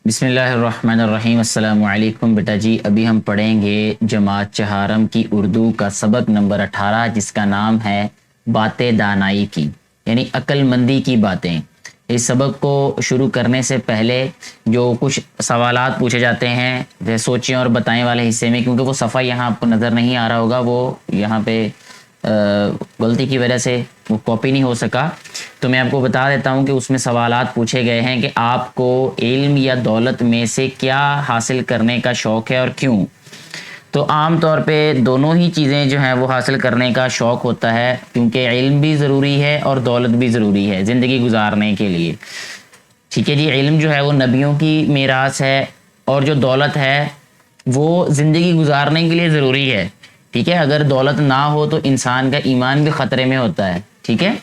بسم اللہ الرحمن الرحیم۔ السلام علیکم بیٹا جی، ابھی ہم پڑھیں گے جماعت چہارم کی اردو کا سبق نمبر 18 جس کا نام ہے باتیں دانائی کی، یعنی عقل مندی کی باتیں۔ اس سبق کو شروع کرنے سے پہلے جو کچھ سوالات پوچھے جاتے ہیں سوچیں اور بتائیں والے حصے میں، کیونکہ وہ صفحہ یہاں آپ کو نظر نہیں آ رہا ہوگا، وہ یہاں پہ غلطی کی وجہ سے وہ کاپی نہیں ہو سکا، تو میں آپ کو بتا دیتا ہوں کہ اس میں سوالات پوچھے گئے ہیں کہ آپ کو علم یا دولت میں سے کیا حاصل کرنے کا شوق ہے اور کیوں۔ تو عام طور پہ دونوں ہی چیزیں جو ہیں وہ حاصل کرنے کا شوق ہوتا ہے، کیونکہ علم بھی ضروری ہے اور دولت بھی ضروری ہے زندگی گزارنے کے لیے۔ ٹھیک ہے جی، علم جو ہے وہ نبیوں کی میراث ہے، اور جو دولت ہے وہ زندگی گزارنے کے لیے ضروری ہے۔ ٹھیک ہے، اگر دولت نہ ہو تو انسان کا ایمان بھی خطرے میں ہوتا ہے۔ ٹھیک ہے،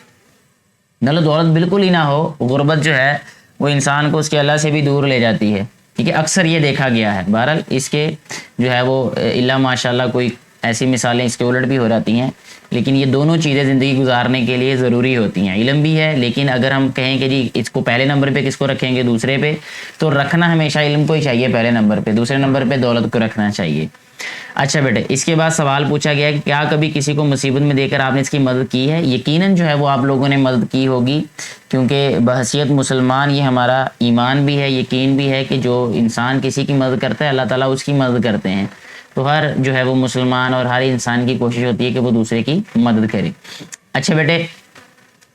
نہ دولت بالکل ہی نہ ہو، غربت جو ہے وہ انسان کو اس کے اللہ سے بھی دور لے جاتی ہے۔ ٹھیک ہے، اکثر یہ دیکھا گیا ہے۔ بہرحال اس کے جو ہے وہ اللہ ماشاء اللہ کوئی ایسی مثالیں اس کے الٹ بھی ہو جاتی ہیں، لیکن یہ دونوں چیزیں زندگی گزارنے کے لیے ضروری ہوتی ہیں۔ علم بھی ہے، لیکن اگر ہم کہیں کہ جی اس کو پہلے نمبر پہ کس کو رکھیں گے، دوسرے پہ، تو رکھنا ہمیشہ علم کو ہی چاہیے پہلے نمبر پہ، دوسرے نمبر پہ دولت کو رکھنا چاہیے۔ اچھا بیٹے، اس کے بعد سوال پوچھا گیا کہ کیا کبھی کسی کو مصیبت میں دے کر آپ نے اس کی مدد کی ہے؟ یقیناً جو ہے وہ آپ لوگوں نے مدد کی ہوگی، کیونکہ بحیثیت مسلمان یہ ہمارا ایمان بھی ہے، یقین بھی ہے کہ جو انسان کسی کی مدد کرتا ہے اللہ تعالیٰ اس کی مدد کرتے ہیں۔ تو ہر جو ہے وہ مسلمان اور ہر انسان کی کوشش ہوتی ہے کہ وہ دوسرے کی مدد کرے۔ اچھا بیٹے،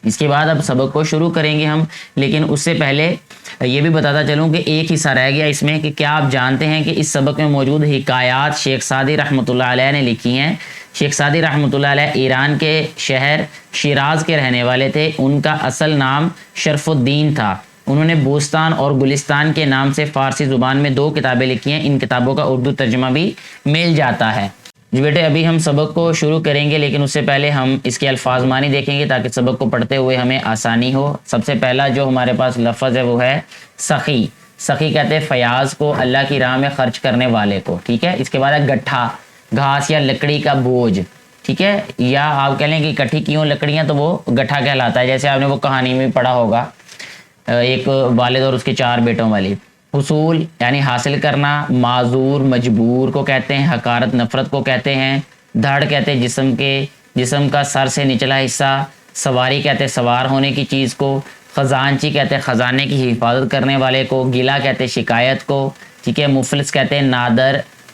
اس کے بعد اب سبق کو شروع کریں گے ہم، لیکن اس سے پہلے یہ بھی بتاتا چلوں کہ ایک حصہ رہ گیا اس میں کہ کیا آپ جانتے ہیں کہ اس سبق میں موجود حکایات شیخ سعدی رحمۃ اللہ علیہ نے لکھی ہیں۔ شیخ سعدی رحمۃ اللہ علیہ ایران کے شہر شیراز کے رہنے والے تھے۔ ان کا اصل نام شرف الدین تھا۔ انہوں نے بوستان اور گلستان کے نام سے فارسی زبان میں 2 کتابیں لکھی ہیں۔ ان کتابوں کا اردو ترجمہ بھی مل جاتا ہے۔ جی بیٹے، ابھی ہم سبق کو شروع کریں گے، لیکن اس سے پہلے ہم اس کے الفاظ معنی دیکھیں گے تاکہ سبق کو پڑھتے ہوئے ہمیں آسانی ہو۔ سب سے پہلا جو ہمارے پاس لفظ ہے وہ ہے سخی۔ سخی کہتے ہیں فیاض کو، اللہ کی راہ میں خرچ کرنے والے کو۔ ٹھیک ہے، اس کے بعد ہے گٹھا، گھاس یا لکڑی کا بوجھ۔ ٹھیک ہے، یا آپ کہہ لیں کہ اکٹھی کیوں لکڑیاں، تو وہ گٹھا کہلاتا ہے، جیسے آپ نے وہ کہانی میں پڑھا ہوگا ایک والد اور اس کے 4 بیٹوں والی۔ حصول یعنی حاصل کرنا، معذور مجبور کو کہتے ہیں، حقارت نفرت کو کہتے ہیں، دھڑ کہتے ہیں جسم کا سر سے نچلا حصہ، سواری کہتے ہیں سوار ہونے کی چیز کو، خزانچی کہتے ہیں خزانے کی حفاظت کرنے والے کو، گلا کہتے ہیں شکایت کو۔ ٹھیک ہے، مفلس کہتے ہیں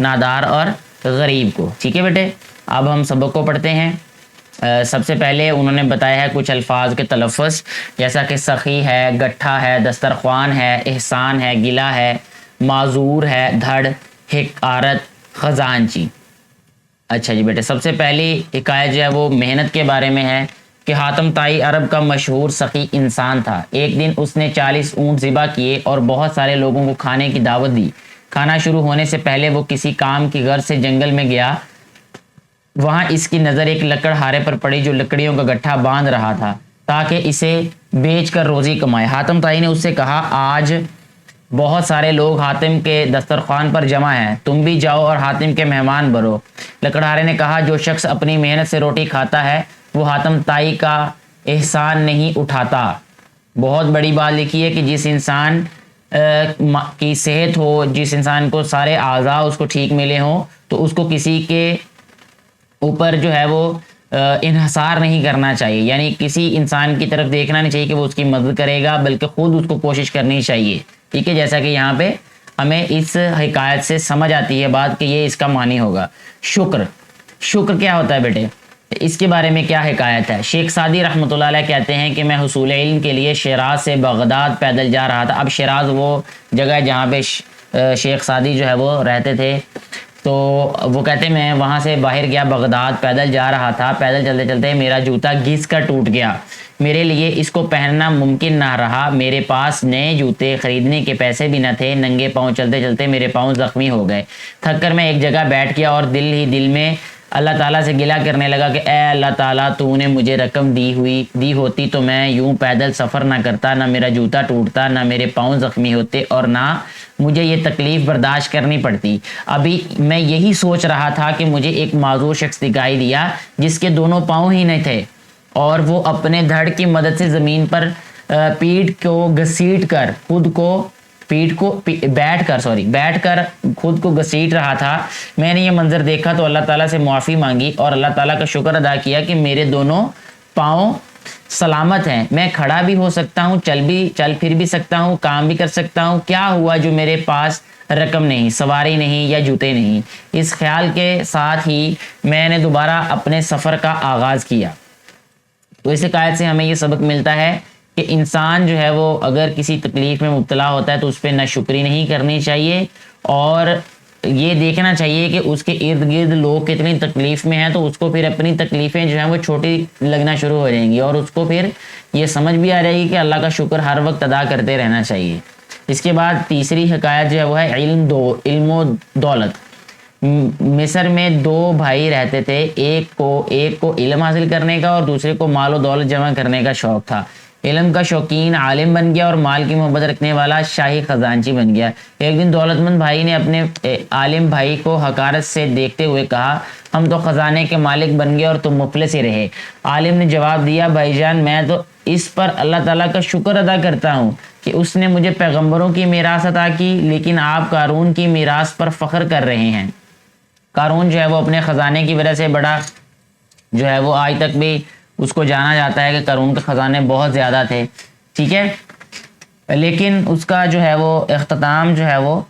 نادار اور غریب کو۔ ٹھیک ہے بیٹے، اب ہم سبق کو پڑھتے ہیں۔ سب سے پہلے انہوں نے بتایا ہے کچھ الفاظ کے تلفظ، جیسا کہ سخی ہے، گٹھا ہے، دسترخوان ہے، احسان ہے، گلا ہے، معذور ہے، دھڑ، حقارت، خزانچی۔ اچھا جی بیٹے، سب سے پہلی حکایت جو ہے وہ محنت کے بارے میں ہے کہ حاتم طائی عرب کا مشہور سخی انسان تھا۔ ایک دن اس نے 40 اونٹ ذبح کیے اور بہت سارے لوگوں کو کھانے کی دعوت دی۔ کھانا شروع ہونے سے پہلے وہ کسی کام کی غرض سے جنگل میں گیا۔ وہاں اس کی نظر ایک لکڑ ہارے پر پڑی جو لکڑیوں کا گٹھا باندھ رہا تھا تاکہ اسے بیچ کر روزی کمائے۔ حاتم طائی نے اس سے کہا، آج بہت سارے لوگ حاتم کے دسترخوان پر جمع ہیں، تم بھی جاؤ اور حاتم کے مہمان بنو۔ لکڑہارے نے کہا، جو شخص اپنی محنت سے روٹی کھاتا ہے وہ حاتم طائی کا احسان نہیں اٹھاتا۔ بہت بڑی بات لکھی ہے کہ جس انسان کی صحت ہو، جس انسان کو سارے اعضاء اس کو ٹھیک ملے ہوں، تو اس کو کسی کے اوپر جو ہے وہ انحصار نہیں کرنا چاہیے، یعنی کسی انسان کی طرف دیکھنا نہیں چاہیے کہ وہ اس کی مدد کرے گا، بلکہ خود اس کو کوشش کرنی چاہیے۔ ٹھیک ہے، جیسا کہ یہاں پہ ہمیں اس حکایت سے سمجھ آتی ہے بات کہ یہ اس کا معنی ہوگا۔ شکر کیا ہوتا ہے بیٹے، اس کے بارے میں کیا حکایت ہے؟ شیخ سعدی رحمۃ اللہ علیہ کہتے ہیں کہ میں حصول علم کے لیے شیراز سے بغداد پیدل جا رہا تھا۔ اب شیراز وہ جگہ ہے جہاں پہ شیخ سعدی جو ہے وہ رہتے تھے، تو وہ کہتے ہیں میں وہاں سے باہر گیا، بغداد پیدل جا رہا تھا۔ پیدل چلتے چلتے میرا جوتا گھس کر ٹوٹ گیا۔ میرے لیے اس کو پہننا ممکن نہ رہا۔ میرے پاس نئے جوتے خریدنے کے پیسے بھی نہ تھے۔ ننگے پاؤں چلتے چلتے میرے پاؤں زخمی ہو گئے۔ تھک کر میں ایک جگہ بیٹھ گیا اور دل ہی دل میں اللہ تعالیٰ سے گلہ کرنے لگا کہ اے اللہ تعالیٰ، تو نے مجھے رقم دی ہوتی تو میں یوں پیدل سفر نہ کرتا، نہ میرا جوتا ٹوٹتا، نہ میرے پاؤں زخمی ہوتے، اور نہ مجھے یہ تکلیف برداشت کرنی پڑتی۔ ابھی میں یہی سوچ رہا تھا کہ مجھے ایک معذور شخص دکھائی دیا جس کے دونوں پاؤں ہی نہیں تھے، اور وہ اپنے دھڑ کی مدد سے زمین پر پیٹھ کو گھسیٹ کر خود کو پیٹھ کو بیٹھ کر خود کو گھسیٹ رہا تھا. میں نے یہ منظر دیکھا تو اللہ تعالیٰ سے معافی مانگی اور اللہ تعالیٰ کا شکر ادا کیا کہ میرے دونوں پاؤں سلامت ہیں, میں کھڑا بھی ہو سکتا ہوں, چل پھر بھی سکتا ہوں, کام بھی کر سکتا ہوں. کیا ہوا جو میرے پاس رقم نہیں, سواری نہیں یا جوتے نہیں. اس خیال کے ساتھ ہی میں نے دوبارہ اپنے سفر کا آغاز کیا. تو اس حکایت سے ہمیں یہ سبق ملتا ہے کہ انسان جو ہے وہ اگر کسی تکلیف میں مبتلا ہوتا ہے تو اس پہ ناشکری نہیں کرنی چاہیے, اور یہ دیکھنا چاہیے کہ اس کے ارد گرد لوگ کتنی تکلیف میں ہیں, تو اس کو پھر اپنی تکلیفیں جو ہیں وہ چھوٹی لگنا شروع ہو جائیں گی, اور اس کو پھر یہ سمجھ بھی آ جائے گی کہ اللہ کا شکر ہر وقت ادا کرتے رہنا چاہیے. اس کے بعد تیسری حکایت جو ہے وہ ہے علم و دولت. مصر میں 2 بھائی رہتے تھے, ایک کو علم حاصل کرنے کا اور دوسرے کو مال و دولت جمع کرنے کا شوق تھا. علم کا شوقین عالم بن گیا اور مال کی محبت رکھنے والا شاہی خزانچی بن گیا. ایک دن دولت مند بھائی نے اپنے عالم بھائی کو حقارت سے دیکھتے ہوئے کہا, ہم تو خزانے کے مالک بن گئے اور تم مفلس ہی رہے. عالم نے جواب دیا, بھائی جان میں تو اس پر اللہ تعالیٰ کا شکر ادا کرتا ہوں کہ اس نے مجھے پیغمبروں کی میراث عطا کی, لیکن آپ قارون کی میراث پر فخر کر رہے ہیں. قارون جو ہے وہ اپنے خزانے کی وجہ سے بڑا جو ہے وہ آج تک بھی اس کو جانا جاتا ہے کہ قارون کے خزانے بہت زیادہ تھے, ٹھیک ہے, لیکن اس کا جو ہے وہ اختتام جو ہے وہ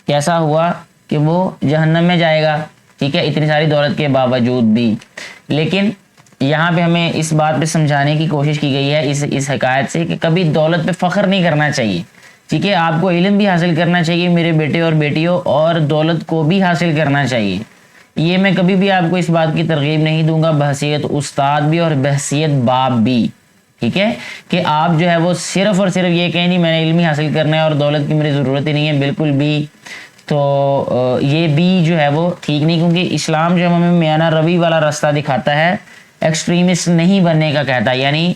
کیسا ہوا کہ وہ جہنم میں جائے گا, ٹھیک ہے, اتنی ساری دولت کے باوجود بھی. لیکن یہاں پہ ہمیں اس بات پہ سمجھانے کی کوشش کی گئی ہے اس حکایت سے کہ کبھی دولت پہ فخر نہیں کرنا چاہیے, ٹھیک ہے. آپ کو علم بھی حاصل کرنا چاہیے میرے بیٹے اور بیٹیوں, اور دولت کو بھی حاصل کرنا چاہیے. یہ میں کبھی بھی آپ کو اس بات کی ترغیب نہیں دوں گا بحیثیت استاد بھی اور بحیثیت باپ بھی, ٹھیک ہے, کہ آپ جو ہے وہ صرف اور صرف یہ کہیں نہیں میں نے علم ہی حاصل کرنا ہے اور دولت کی میری ضرورت ہی نہیں ہے, بالکل بھی. تو یہ بھی جو ہے وہ ٹھیک نہیں, کیونکہ اسلام جو ہمیں میانہ روی والا راستہ دکھاتا ہے, ایکسٹریمسٹ نہیں بننے کا کہتا ہے. یعنی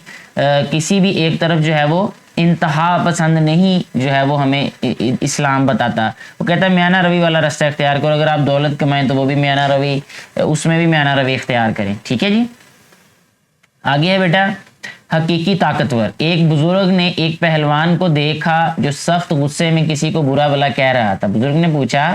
کسی بھی ایک طرف جو ہے وہ انتہا پسند نہیں جو ہے وہ ہمیں اسلام بتاتا. وہ کہتا ہے میانہ روی والا راستہ اختیار کرو, اگر آپ دولت کمائیں تو وہ بھی میانہ روی, اس میں بھی میانہ روی اختیار کریں, ٹھیک ہے جی. آگے ہے بیٹا حقیقی طاقتور. ایک بزرگ نے ایک پہلوان کو دیکھا جو سخت غصے میں کسی کو برا بھلا کہہ رہا تھا. بزرگ نے پوچھا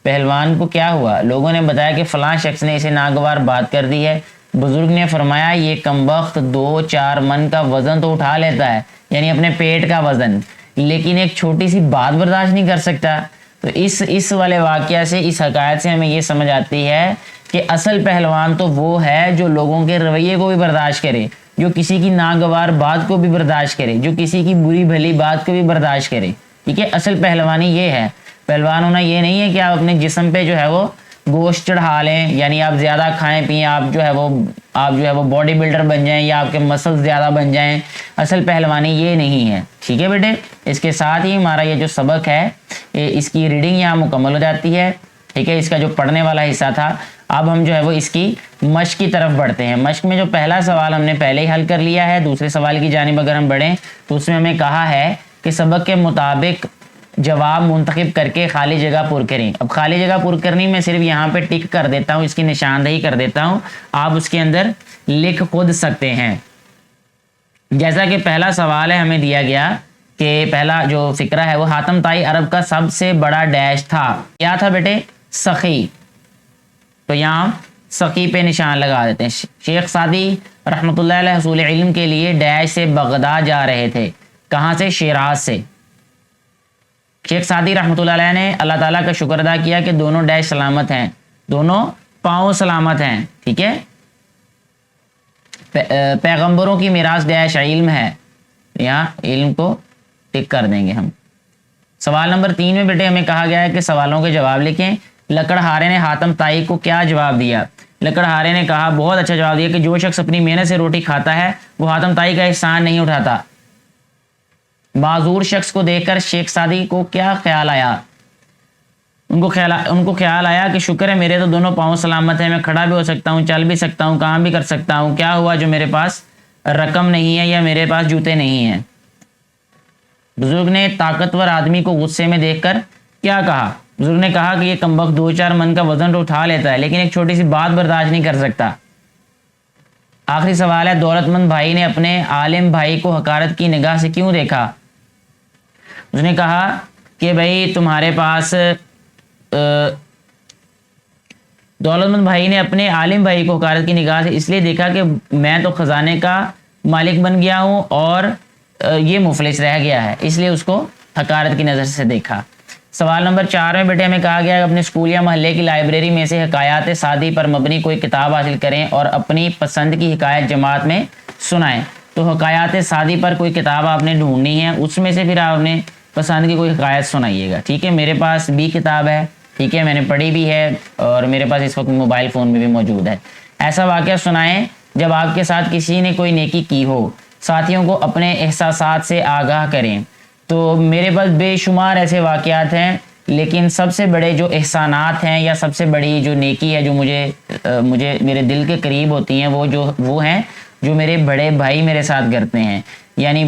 پہلوان کو کیا ہوا؟ لوگوں نے بتایا کہ فلاں شخص نے اسے ناگوار بات کر دی ہے. بزرگ نے فرمایا یہ کمبخت 2-4 من کا وزن تو اٹھا لیتا ہے, یعنی اپنے پیٹ کا وزن, لیکن ایک چھوٹی سی بات برداشت نہیں کر سکتا. تو اس والے واقعہ سے, اس حکایت سے ہمیں یہ سمجھ آتی ہے کہ اصل پہلوان تو وہ ہے جو لوگوں کے رویے کو بھی برداشت کرے, جو کسی کی ناگوار بات کو بھی برداشت کرے, جو کسی کی بری بھلی بات کو بھی برداشت کرے, ٹھیک ہے. اصل پہلوانی یہ ہے. پہلوان ہونا یہ نہیں ہے کہ آپ اپنے جسم پہ جو ہے وہ گوشت چڑھا لیں, یعنی آپ زیادہ کھائیں پئیں, آپ جو ہے وہ باڈی بلڈر بن جائیں یا آپ کے مسلز زیادہ بن جائیں. اصل پہلوانی یہ نہیں ہے, ٹھیک ہے بیٹے. اس کے ساتھ ہی ہمارا یہ جو سبق ہے اس کی ریڈنگ یہاں مکمل ہو جاتی ہے, ٹھیک ہے. اس کا جو پڑھنے والا حصہ تھا, اب ہم جو ہے وہ اس کی مشق کی طرف بڑھتے ہیں. مشق میں جو پہلا سوال ہم نے پہلے ہی حل کر لیا ہے, دوسرے سوال کی جانب اگر ہم بڑھیں تو اس میں ہمیں کہا ہے کہ سبق کے مطابق جواب منتخب کر کے خالی جگہ پر کریں. اب خالی جگہ پر کرنی میں صرف یہاں پہ ٹک کر دیتا ہوں, اس کی نشاندہی کر دیتا ہوں, آپ اس کے اندر لکھ خود سکتے ہیں. جیسا کہ پہلا سوال ہے ہمیں دیا گیا کہ پہلا جو فقرہ ہے وہ حاتم طائی عرب کا سب سے بڑا ڈیش تھا. کیا تھا بیٹے؟ سخی. تو یہاں سخی پہ نشان لگا دیتے ہیں. شیخ سعدی رحمۃ اللہ علیہ حصول علم کے لیے ڈیش سے بغداد جا رہے تھے. کہاں سے؟ شیراز سے. شیخ سعدی رحمۃ اللہ علیہ نے اللہ تعالیٰ کا شکر ادا کیا کہ دونوں ڈیش سلامت ہیں, دونوں پاؤں سلامت ہیں, ٹھیک ہے. پیغمبروں کی میراث ڈیش علم ہے, یہاں علم کو ٹک کر دیں گے ہم. سوال نمبر 3 میں بیٹے ہمیں کہا گیا ہے کہ سوالوں کے جواب لکھیں. لکڑہارے نے حاتم طائی کو کیا جواب دیا؟ لکڑہارے نے کہا, بہت اچھا جواب دیا کہ جو شخص اپنی محنت سے روٹی کھاتا ہے وہ حاتم طائی کا احسان نہیں اٹھاتا. معذور شخص کو دیکھ کر شیخ سعدی کو کیا خیال آیا؟ ان کو خیال آیا کہ شکر ہے میرے تو دونوں پاؤں سلامت ہیں, میں کھڑا بھی ہو سکتا ہوں, چل بھی سکتا ہوں, کام بھی کر سکتا ہوں. کیا ہوا جو میرے پاس رقم نہیں ہے یا میرے پاس جوتے نہیں ہیں؟ بزرگ نے طاقتور آدمی کو غصے میں دیکھ کر کیا کہا؟ بزرگ نے کہا کہ یہ کمبخت 2-4 من کا وزن تو اٹھا لیتا ہے, لیکن ایک چھوٹی سی بات برداشت نہیں کر سکتا. آخری سوال ہے, دولت مند بھائی نے اپنے عالم بھائی کو حقارت کی نگاہ سے کیوں دیکھا؟ اس نے کہا کہ بھائی تمہارے پاس دولت مند بھائی نے اپنے عالم بھائی کو حقارت کی نگاہ سے اس لیے دیکھا کہ میں تو خزانے کا مالک بن گیا ہوں اور یہ مفلس رہ گیا ہے، اس لیے اس کو حقارت کی نظر سے دیکھا۔ سوال نمبر 4 میں بیٹے ہمیں کہا گیا کہ اپنے اسکول یا محلے کی لائبریری میں سے حکایات سعدی پر مبنی کوئی کتاب حاصل کریں اور اپنی پسند کی حکایت جماعت میں سنائیں۔ تو حکایات سعدی پر کوئی کتاب آپ نے ڈھونڈنی ہے، اس میں سے پھر آپ نے پسند کی کوئی حکایت سنائیے گا، ٹھیک ہے۔ میرے پاس بھی کتاب ہے، ٹھیک ہے، میں نے پڑھی بھی ہے اور میرے پاس اس وقت موبائل فون میں بھی موجود ہے۔ ایسا واقعہ سنائیں جب آپ کے ساتھ کسی نے کوئی نیکی کی ہو، ساتھیوں کو اپنے احساسات سے آگاہ کریں۔ تو میرے پاس بے شمار ایسے واقعات ہیں، لیکن سب سے بڑے جو احسانات ہیں یا سب سے بڑی جو نیکی ہے جو مجھے میرے دل کے قریب ہوتی ہیں، وہ ہیں جو میرے بڑے بھائی میرے ساتھ کرتے ہیں۔ یعنی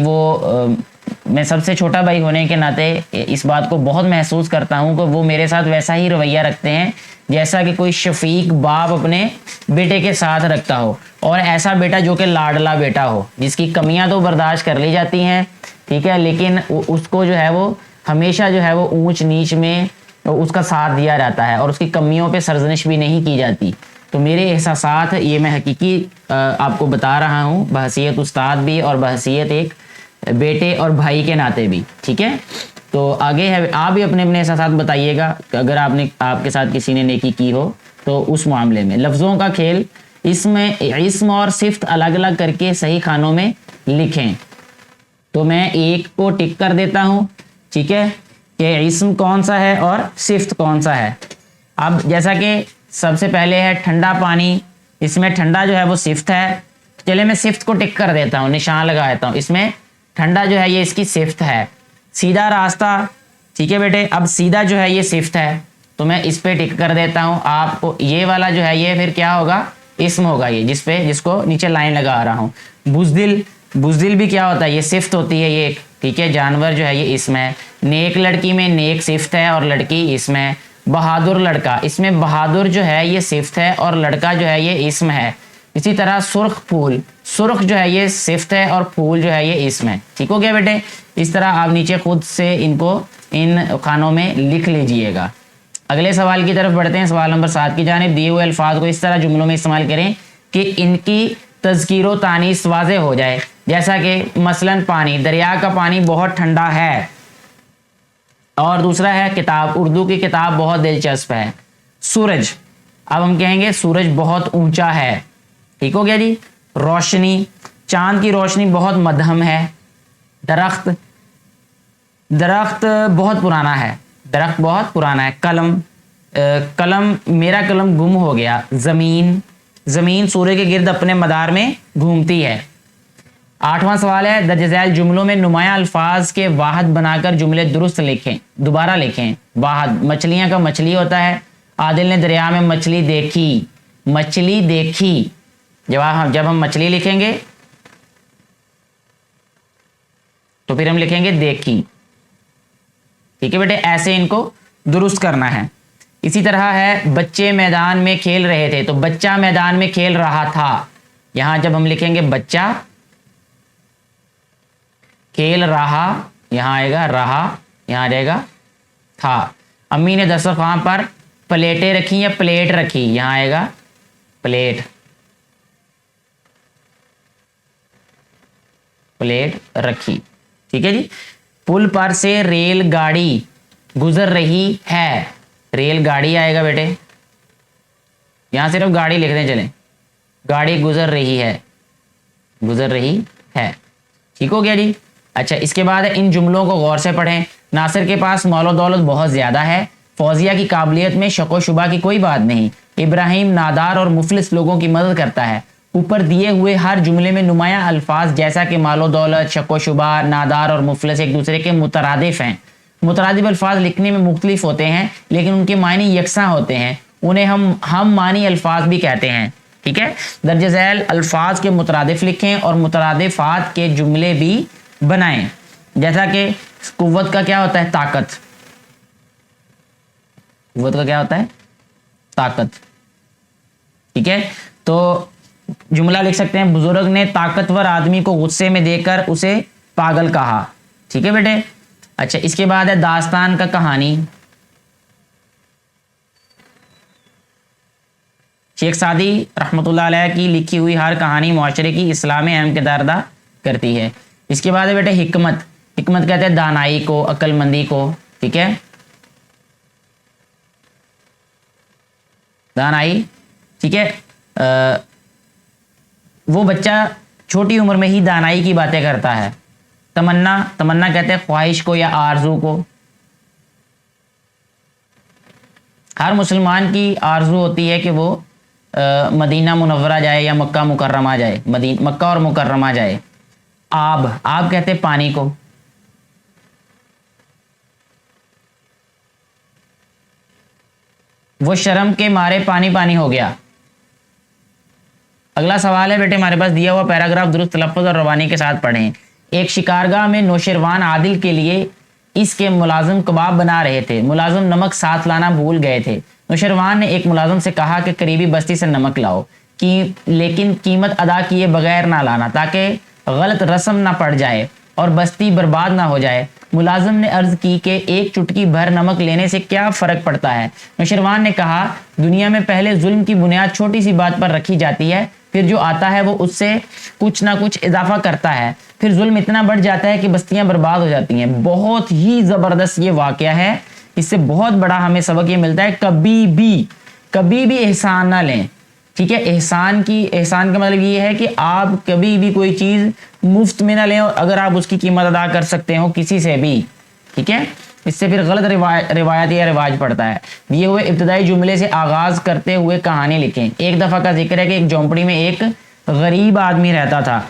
میں سب سے چھوٹا بھائی ہونے کے ناطے اس بات کو بہت محسوس کرتا ہوں کہ وہ میرے ساتھ ویسا ہی رویہ رکھتے ہیں جیسا کہ کوئی شفیق باپ اپنے بیٹے کے ساتھ رکھتا ہو، اور ایسا بیٹا جو کہ لاڈلا بیٹا ہو، جس کی کمیاں تو برداشت کر لی جاتی ہیں، ٹھیک ہے، لیکن اس کو جو ہے وہ ہمیشہ جو ہے وہ اونچ نیچ میں اس کا ساتھ دیا جاتا ہے اور اس کی کمیوں پہ سرزنش بھی نہیں کی جاتی۔ تو میرے احساسات یہ میں حقیقی آپ کو بتا رہا ہوں، بحیثیت استاد بھی اور بحیثیت ایک بیٹے اور بھائی کے ناطے بھی، ٹھیک ہے۔ تو آگے ہے، آپ بھی اپنے احساسات بتائیے گا کہ اگر آپ کے ساتھ کسی نے نیکی کی ہو تو اس معاملے میں۔ لفظوں کا کھیل، اسم اور صفت الگ الگ کر کے صحیح خانوں میں لکھیں۔ تو میں ایک کو ٹک کر دیتا ہوں، ٹھیک ہے، کہ اسم کون سا ہے اور صفت کون سا ہے۔ اب جیسا کہ سب سے پہلے ہے ٹھنڈا پانی، اس میں ٹھنڈا جو ہے وہ صفت ہے، چلے میں صفت کو ٹک کر دیتا ہوں، نشان لگا دیتا ہوں، اس میں ٹھنڈا جو ہے یہ اس کی صفت ہے۔ سیدھا راستہ، ٹھیک ہے بیٹے، اب سیدھا جو ہے یہ صفت ہے تو میں اس پہ ٹک کر دیتا ہوں۔ آپ کو یہ والا جو ہے یہ پھر کیا ہوگا، اسم ہوگا، یہ جس کو نیچے لائن لگا رہا ہوں۔ بزدل بھی کیا ہوتا ہے، یہ صفت ہوتی ہے یہ، ٹھیک ہے، جانور جو ہے یہ اسم ہے۔ نیک لڑکی میں نیک صفت ہے اور لڑکی اسم ہے۔ بہادر لڑکا، اس میں بہادر جو ہے یہ صفت ہے اور لڑکا جو ہے یہ اسم ہے۔ اسی طرح سرخ پھول، سرخ جو ہے یہ صفت ہے اور پھول جو ہے یہ اسم ہے، ٹھیک ہو گیا بیٹے۔ اس طرح آپ نیچے خود سے ان خانوں میں لکھ لیجئے گا۔ اگلے سوال کی طرف بڑھتے ہیں، سوال نمبر 7 کی جانب۔ دیے ہوئے الفاظ کو اس طرح جملوں میں استعمال کریں کہ ان کی تذکیر و تانیث واضح ہو جائے، جیسا کہ مثلاً پانی، دریا کا پانی بہت ٹھنڈا ہے، اور دوسرا ہے کتاب، اردو کی کتاب بہت دلچسپ ہے۔ سورج، اب ہم کہیں گے سورج بہت اونچا ہے، ٹھیک ہو گیا جی۔ روشنی، چاند کی روشنی بہت مدھم ہے۔ درخت بہت پرانا ہے، درخت بہت پرانا ہے۔ قلم، میرا قلم گم ہو گیا۔ زمین سورج کے گرد اپنے مدار میں گھومتی ہے۔ 8واں سوال ہے، درج ذیل جملوں میں نمایاں الفاظ کے واحد بنا کر جملے درست لکھیں، دوبارہ لکھیں۔ واحد، مچھلیاں کا مچھلی ہوتا ہے۔ عادل نے دریا میں مچھلی دیکھی۔ جب ہم مچھلی لکھیں گے تو پھر ہم لکھیں گے دیکھی، ٹھیک ہے بیٹے، ایسے ان کو درست کرنا ہے۔ اسی طرح ہے، بچے میدان میں کھیل رہے تھے، تو بچہ میدان میں کھیل رہا تھا، یہاں جب ہم لکھیں گے بچہ کھیل رہا، یہاں آئے گا رہا، یہاں آ جائے گا تھا۔ امی نے دسترخوان پر پلیٹیں رکھی یا پلیٹ رکھی، یہاں آئے گا پلیٹ رکھی، ٹھیک ہے جی۔ پل پر سے ریل گاڑی گزر رہی ہے، ریل گاڑی آئے گا بیٹے، یہاں صرف گاڑی لکھ دیں، چلیں، گاڑی گزر رہی ہے، ٹھیک ہو گیا جی۔ اچھا، اس کے بعد ان جملوں کو غور سے پڑھیں۔ ناصر کے پاس مال و دولت بہت زیادہ ہے، فوزیہ کی قابلیت میں شک و شبہ کی کوئی بات نہیں، ابراہیم نادار اور مفلس لوگوں کی مدد کرتا ہے۔ اوپر دیے ہوئے ہر جملے میں نمایاں الفاظ جیسا کہ مال و دولت، شک و شبہ، نادار اور مفلس ایک دوسرے کے مترادف ہیں۔ مترادف الفاظ لکھنے میں مختلف ہوتے ہیں لیکن ان کے معنی یکساں ہوتے ہیں، انہیں ہم معنی الفاظ بھی کہتے ہیں، ٹھیک ہے۔ درج ذیل الفاظ کے مترادف لکھیں اور مترادفات کے جملے بھی بنائیں، جیسا کہ قوت کا کیا ہوتا ہے، طاقت، قوت کا کیا ہوتا ہے، طاقت، ٹھیک ہے۔ تو جملہ لکھ سکتے ہیں، بزرگ نے طاقتور آدمی کو غصے میں دیکھ کر اسے پاگل کہا، ٹھیک ہے بیٹے۔ اچھا اس کے بعد ہے داستان کا کہانی. شیخ سعدی رحمۃ اللہ علیہ کی لکھی ہوئی ہر کہانی معاشرے کی اصلاح میں اہم کردار ادا کرتی ہے. اس کے بعد ہے بیٹے حکمت. حکمت کہتے ہیں دانائی کو, عقل مندی کو. ٹھیک ہے, دانائی. ٹھیک ہے, وہ بچہ چھوٹی عمر میں ہی دانائی کی باتیں کرتا ہے. تمنا, تمنا کہتے ہیں خواہش کو یا آرزو کو. ہر مسلمان کی آرزو ہوتی ہے کہ وہ مدینہ منورہ جائے یا مکہ مکرمہ جائے, مکہ اور مکرمہ جائے. آب, آب کہتے ہیں پانی کو. وہ شرم کے مارے پانی پانی ہو گیا. اگلا سوال ہے بیٹے ہمارے پاس دیا ہوا پیراگراف درست تلفظ اور روانی کے ساتھ پڑھیں. ایک شکارگاہ میں نوشیروان عادل کے لیے اس کے ملازم کباب بنا رہے تھے. ملازم نمک ساتھ لانا بھول گئے تھے. نوشیروان نے ایک ملازم سے کہا کہ قریبی بستی سے نمک لاؤ, لیکن قیمت ادا کیے بغیر نہ لانا تاکہ غلط رسم نہ پڑ جائے اور بستی برباد نہ ہو جائے. ملازم نے عرض کی کہ ایک چٹکی بھر نمک لینے سے کیا فرق پڑتا ہے. نوشیروان نے کہا دنیا میں پہلے ظلم کی بنیاد چھوٹی سی بات پر رکھی جاتی ہے, پھر جو آتا ہے وہ اس سے کچھ نہ کچھ اضافہ کرتا ہے, پھر ظلم اتنا بڑھ جاتا ہے کہ بستیاں برباد ہو جاتی ہیں. بہت ہی زبردست یہ واقعہ ہے, اس سے بہت بڑا ہمیں سبق یہ ملتا ہے کبھی بھی احسان نہ لیں. ٹھیک ہے, احسان کا مطلب یہ ہے کہ آپ کبھی بھی کوئی چیز مفت میں نہ لیں, اور اگر آپ اس کی قیمت ادا کر سکتے ہو کسی سے بھی, ٹھیک ہے, اس سے پھر غلط روایت یا رواج پڑتا ہے. دیے ہوئے ابتدائی جملے سے آغاز کرتے ہوئے کہانی لکھیں. ایک دفعہ کا ذکر ہے کہ ایک جھونپڑی میں ایک غریب آدمی رہتا تھا.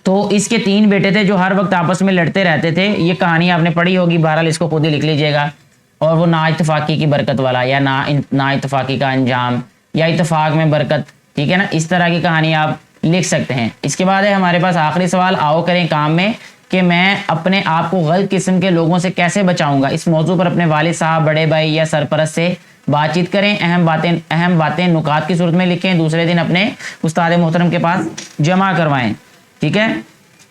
تو اس کے 3 بیٹے تھے جو ہر وقت آپس میں لڑتے رہتے تھے. یہ کہانی آپ نے پڑھی ہوگی, بہرحال اس کو خود ہی لکھ لیجئے گا. اور وہ نا اتفاقی کی برکت والا یا نا اتفاقی کا انجام یا اتفاق میں برکت, ٹھیک ہے نا, اس طرح کی کہانی آپ لکھ سکتے ہیں. اس کے بعد ہے ہمارے پاس آخری سوال, آؤ کریں کام میں کہ میں اپنے آپ کو غلط قسم کے لوگوں سے کیسے بچاؤں گا. اس موضوع پر اپنے والد صاحب, بڑے بھائی یا سرپرست سے بات چیت کریں. اہم باتیں نکات کی صورت میں لکھیں, دوسرے دن اپنے استاد محترم کے پاس جمع کروائیں. ٹھیک ہے,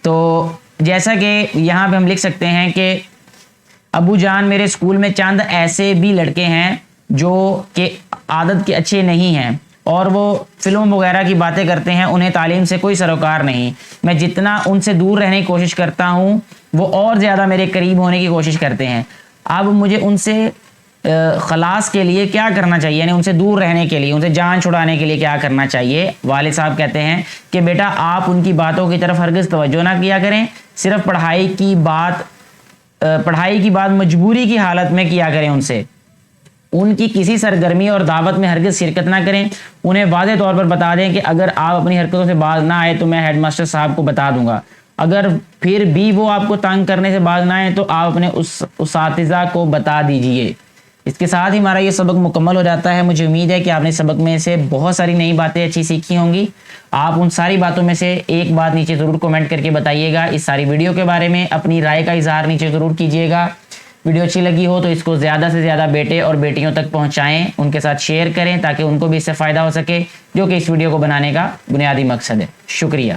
تو جیسا کہ یہاں پہ ہم لکھ سکتے ہیں کہ ابو جان میرے اسکول میں چند ایسے بھی لڑکے ہیں جو کہ عادت کے اچھے نہیں ہیں اور وہ فلم وغیرہ کی باتیں کرتے ہیں, انہیں تعلیم سے کوئی سروکار نہیں. میں جتنا ان سے دور رہنے کی کوشش کرتا ہوں وہ اور زیادہ میرے قریب ہونے کی کوشش کرتے ہیں. اب مجھے ان سے خلاص کے لیے کیا کرنا چاہیے, یعنی ان سے دور رہنے کے لیے, ان سے جان چھڑانے کے لیے کیا کرنا چاہیے. والد صاحب کہتے ہیں کہ بیٹا آپ ان کی باتوں کی طرف ہرگز توجہ نہ کیا کریں, صرف پڑھائی کی بات مجبوری کی حالت میں کیا کریں. ان سے ان کی کسی سرگرمی اور دعوت میں ہرگز شرکت نہ کریں. انہیں واضح طور پر بتا دیں کہ اگر آپ اپنی حرکتوں سے باز نہ آئے تو میں ہیڈ ماسٹر صاحب کو بتا دوں گا. اگر پھر بھی وہ آپ کو تنگ کرنے سے باز نہ آئے تو آپ اپنے اس اساتذہ کو بتا دیجئے. اس کے ساتھ ہی ہمارا یہ سبق مکمل ہو جاتا ہے. مجھے امید ہے کہ آپ نے سبق میں سے بہت ساری نئی باتیں اچھی سیکھی ہوں گی. آپ ان ساری باتوں میں سے ایک بات نیچے ضرور کومنٹ کر کے بتائیے گا. اس ساری ویڈیو کے بارے میں اپنی رائے کا اظہار نیچے ضرور کیجیے گا. ویڈیو اچھی لگی ہو تو اس کو زیادہ سے زیادہ بیٹے اور بیٹیوں تک پہنچائیں, ان کے ساتھ شیئر کریں تاکہ ان کو بھی اس سے فائدہ ہو سکے, جو کہ اس ویڈیو کو بنانے کا بنیادی مقصد ہے. شکریہ.